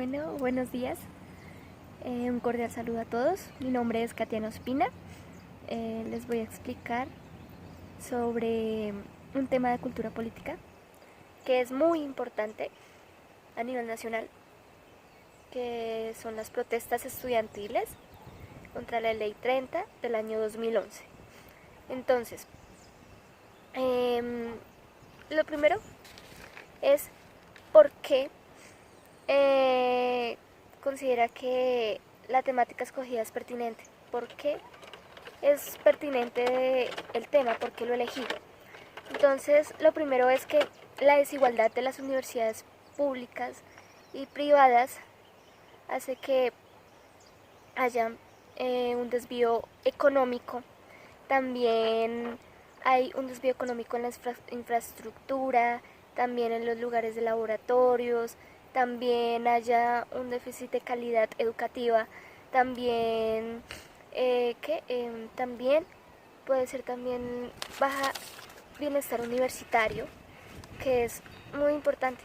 Bueno, buenos días. Un cordial saludo a todos. Mi nombre es Katiana Ospina. Les voy a explicar sobre un tema de cultura política que es muy importante a nivel nacional, que son las protestas estudiantiles contra la Ley 30 del año 2011. Entonces, lo primero es por qué considera que la temática escogida es pertinente. ¿Por qué es pertinente el tema? ¿Por qué lo elegí? Entonces, lo primero es que la desigualdad de las universidades públicas y privadas hace que haya un desvío económico. También hay un desvío económico en la infraestructura, también en los lugares de laboratorios, también haya un déficit de calidad educativa, también también puede ser también baja bienestar universitario, que es muy importante.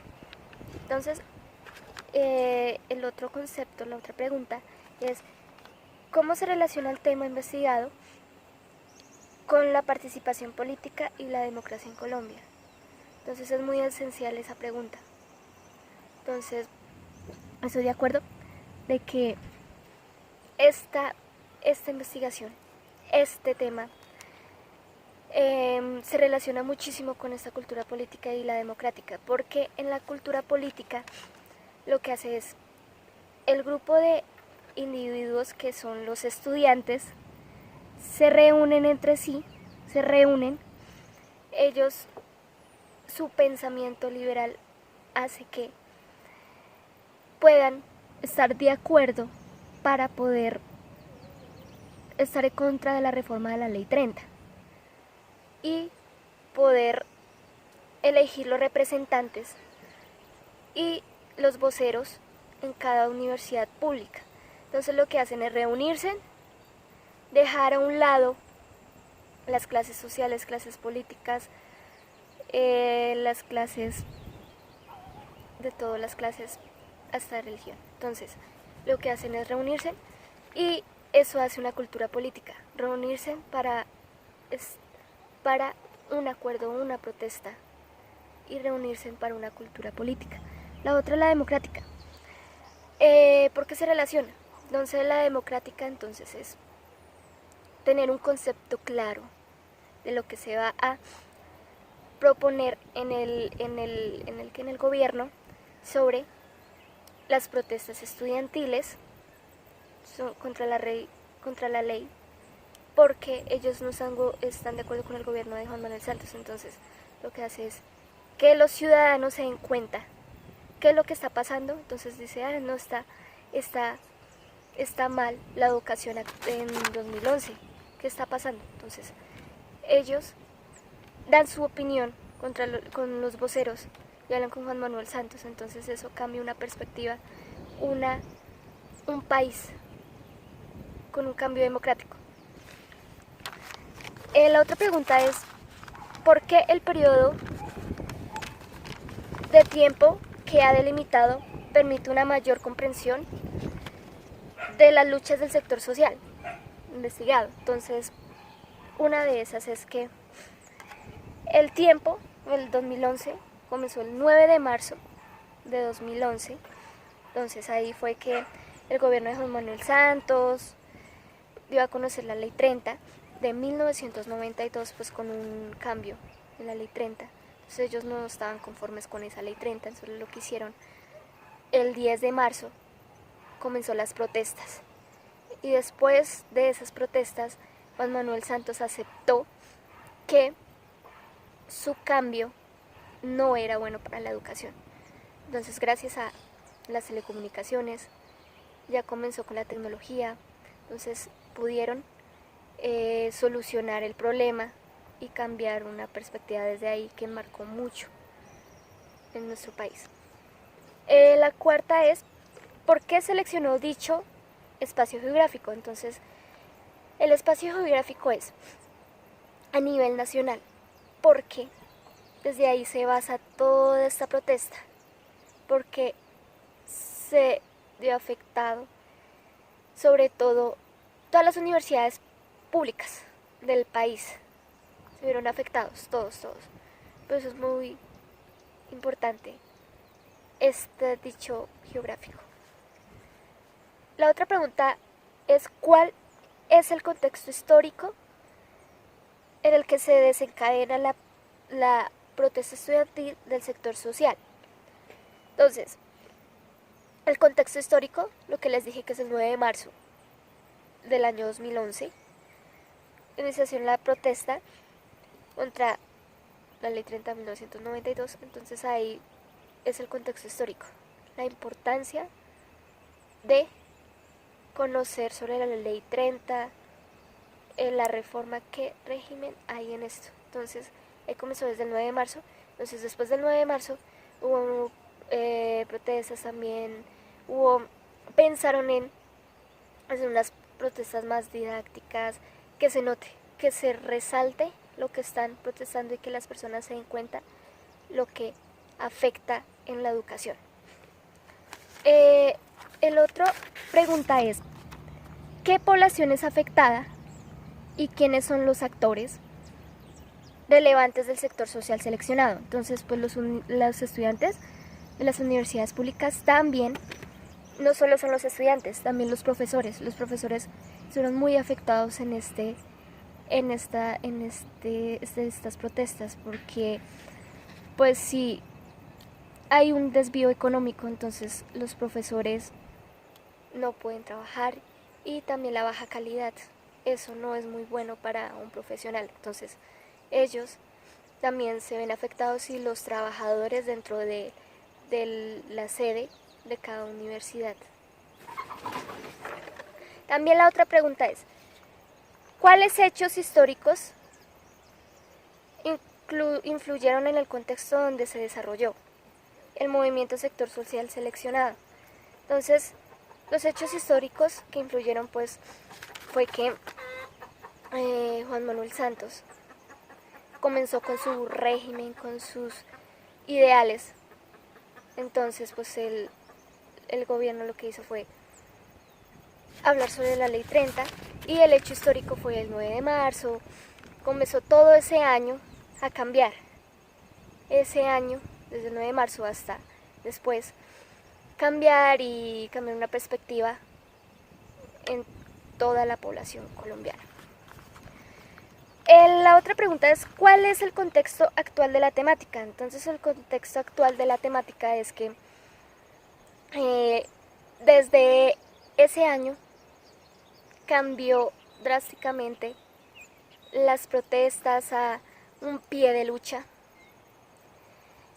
Entonces, el otro concepto, la otra pregunta es ¿cómo se relaciona el tema investigado con la participación política y la democracia en Colombia? Entonces es muy esencial esa pregunta. Entonces, estoy de acuerdo de que esta investigación, este tema, se relaciona muchísimo con esta cultura política y la democrática, porque en la cultura política lo que hace es el grupo de individuos que son los estudiantes se reúnen entre sí, ellos, su pensamiento liberal hace que puedan estar de acuerdo para poder estar en contra de la reforma de la Ley 30 y poder elegir los representantes y los voceros en cada universidad pública. Entonces lo que hacen es reunirse, dejar a un lado las clases sociales, clases políticas, las clases de todas las clases hasta religión. Entonces lo que hacen es reunirse y eso hace una cultura política, reunirse para un acuerdo, una protesta y reunirse para una cultura política. La otra es la democrática. ¿Por qué se relaciona? Entonces la democrática entonces es tener un concepto claro de lo que se va a proponer en el gobierno sobre las protestas estudiantiles contra la ley, porque ellos no están de acuerdo con el gobierno de Juan Manuel Santos. Entonces lo que hace es que los ciudadanos se den cuenta qué es lo que está pasando. Entonces dice, no está mal la educación en 2011, ¿qué está pasando? Entonces ellos dan su opinión con los voceros y hablan con Juan Manuel Santos. Entonces eso cambia una perspectiva, un país con un cambio democrático. La otra pregunta es, ¿por qué el periodo de tiempo que ha delimitado permite una mayor comprensión de las luchas del sector social investigado? Entonces, una de esas es que el tiempo, el 2011, comenzó el 9 de marzo de 2011. Entonces ahí fue que el gobierno de Juan Manuel Santos dio a conocer la Ley 30 de 1992, pues con un cambio en la Ley 30. Entonces ellos no estaban conformes con esa Ley 30, entonces lo que hicieron el 10 de marzo comenzó las protestas. Y después de esas protestas, Juan Manuel Santos aceptó que su cambio no era bueno para la educación. Entonces, gracias a las telecomunicaciones, ya comenzó con la tecnología, entonces pudieron solucionar el problema y cambiar una perspectiva desde ahí que marcó mucho en nuestro país. La cuarta es, ¿por qué seleccionó dicho espacio geográfico? Entonces, el espacio geográfico es a nivel nacional, porque desde ahí se basa toda esta protesta, porque se vio afectado, sobre todo todas las universidades públicas del país se vieron afectados, todos. Por eso es muy importante este dicho geográfico. La otra pregunta es: ¿cuál es el contexto histórico en el que se desencadena la protesta estudiantil del sector social? Entonces, el contexto histórico, lo que les dije, que es el 9 de marzo del año 2011, iniciación de la protesta contra la Ley 30 de 1992. Entonces ahí es el contexto histórico, la importancia de conocer sobre la Ley 30, la reforma, qué régimen hay en esto. Entonces, comenzó desde el 9 de marzo. Entonces, después del 9 de marzo hubo protestas también, pensaron en hacer unas protestas más didácticas, que se note, que se resalte lo que están protestando y que las personas se den cuenta lo que afecta en la educación. El otro pregunta es: ¿qué población es afectada y quiénes son los actores relevantes del sector social seleccionado? Entonces, pues los estudiantes de las universidades públicas también, no solo son los estudiantes, también los profesores. Los profesores fueron muy afectados en estas protestas, porque pues si hay un desvío económico, entonces los profesores no pueden trabajar, y también la baja calidad, eso no es muy bueno para un profesional. Entonces ellos también se ven afectados, y los trabajadores dentro de la sede de cada universidad. También la otra pregunta es: ¿cuáles hechos históricos influyeron en el contexto donde se desarrolló el movimiento sector social seleccionado? Entonces, los hechos históricos que influyeron, pues, fue que Juan Manuel Santos comenzó con su régimen, con sus ideales. Entonces, pues el gobierno lo que hizo fue hablar sobre la Ley 30, y el hecho histórico fue el 9 de marzo. Comenzó todo ese año a cambiar. Ese año, desde el 9 de marzo hasta después, cambiar una perspectiva en toda la población colombiana. La otra pregunta es: ¿cuál es el contexto actual de la temática? Entonces, el contexto actual de la temática es que desde ese año cambió drásticamente las protestas a un pie de lucha.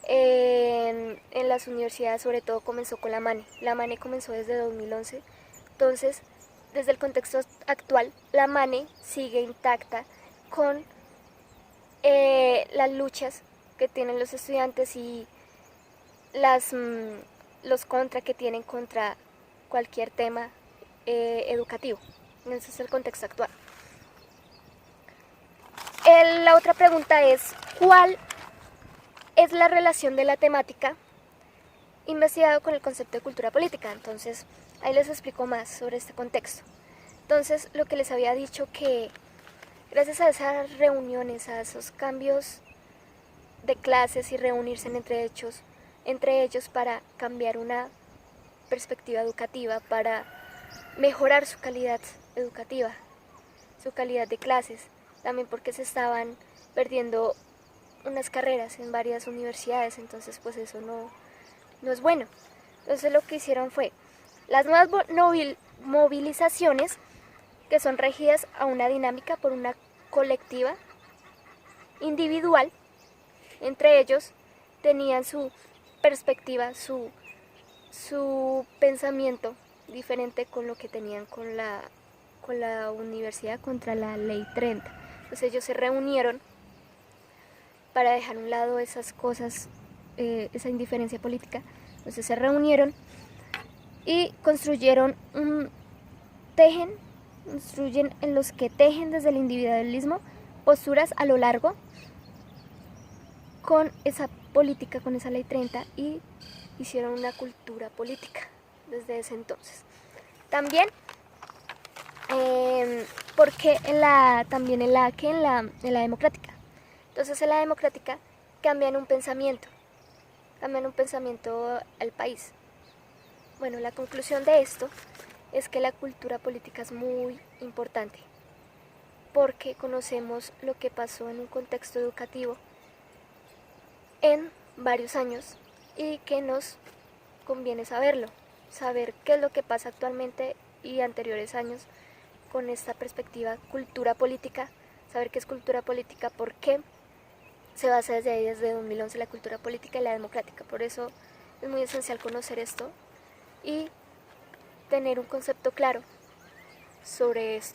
En las universidades, sobre todo, comenzó con la MANE. La MANE comenzó desde 2011. Entonces, desde el contexto actual, la MANE sigue intacta con las luchas que tienen los estudiantes y los contra que tienen contra cualquier tema educativo. Ese es el contexto actual. La otra pregunta es: ¿cuál es la relación de la temática investigada con el concepto de cultura política? Entonces, ahí les explico más sobre este contexto. Entonces, lo que les había dicho, que gracias a esas reuniones, a esos cambios de clases y reunirse entre ellos para cambiar una perspectiva educativa, para mejorar su calidad educativa, su calidad de clases, también porque se estaban perdiendo unas carreras en varias universidades. Entonces, pues eso no es bueno. Entonces, lo que hicieron fue las nuevas movilizaciones, que son regidas a una dinámica por una colectiva individual. Entre ellos tenían su perspectiva, su pensamiento diferente con lo que tenían con la universidad contra la Ley 30. Entonces ellos se reunieron para dejar a un lado esas cosas, esa indiferencia política. Entonces se reunieron y construyen en los que tejen desde el individualismo posturas a lo largo con esa política, con esa Ley 30, y hicieron una cultura política. desde ese entonces. También, porque también en la democrática. Entonces en la democrática cambian un pensamiento al país. Bueno, la conclusión de esto es que la cultura política es muy importante porque conocemos lo que pasó en un contexto educativo en varios años y que nos conviene saberlo, saber qué es lo que pasa actualmente y anteriores años con esta perspectiva cultura política, saber qué es cultura política, por qué se basa desde ahí, desde 2011, la cultura política y la democrática. Por eso es muy esencial conocer esto y tener un concepto claro sobre esto.